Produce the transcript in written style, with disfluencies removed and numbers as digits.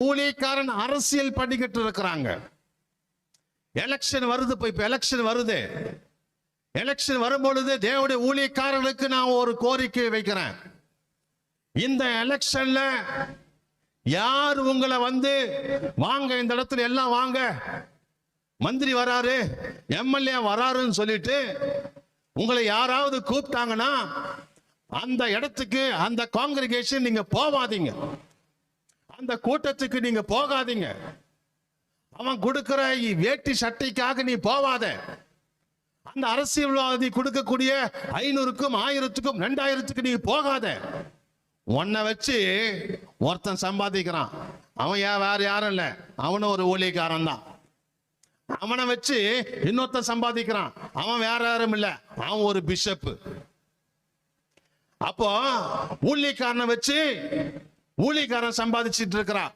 ஊழியக்காரன் அரசியல் பண்ணிக்கிட்டு இருக்கிறாங்க. எலெக்ஷன் வருது. இப்ப எலெக்ஷன் வருது. எலெக்ஷன் வரும்பொழுது தேவனுடைய ஊழியக்காரர்களுக்கு நான் ஒரு கோரிக்கை வைக்கிறேன். இந்த எலெக்ஷன்ல யார் உங்களை வந்து வாங்க இந்த இடத்துல எல்லாம் வாங்க, மந்திரி வராரு, எம்எல்ஏ வராருன்னு சொல்லிட்டு உங்களை யாராவது கூப்பிட்டாங்கன்னா அந்த இடத்துக்கு, அந்த காங்கிரிகேஷன் நீங்க போகாதீங்க. அந்த கூட்டத்துக்கு நீங்க போகாதீங்க. அவன் கொடுக்கிற வேட்டி சட்டைக்காக நீ போவாத. அந்த அரசியல்வாதி கொடுக்கக்கூடிய 500க்கும் 1000க்கும் 2000க்கு நீ போகாத. உன்னை வச்சு ஒருத்தன் சம்பாதிக்கிறான். அவன் வேற யாரும் இல்ல, அவனும் ஒரு ஊழியக்காரன் தான். அவனை வச்சு இன்னொருத்தன் சம்பாதிக்கிறான். அவன் வேற யாரும் இல்ல, அவன் ஒரு பிஷப். அப்போ ஊழியக்காரனை வச்சு ஊழியக்காரன் சம்பாதிச்சிட்டு இருக்கிறான்.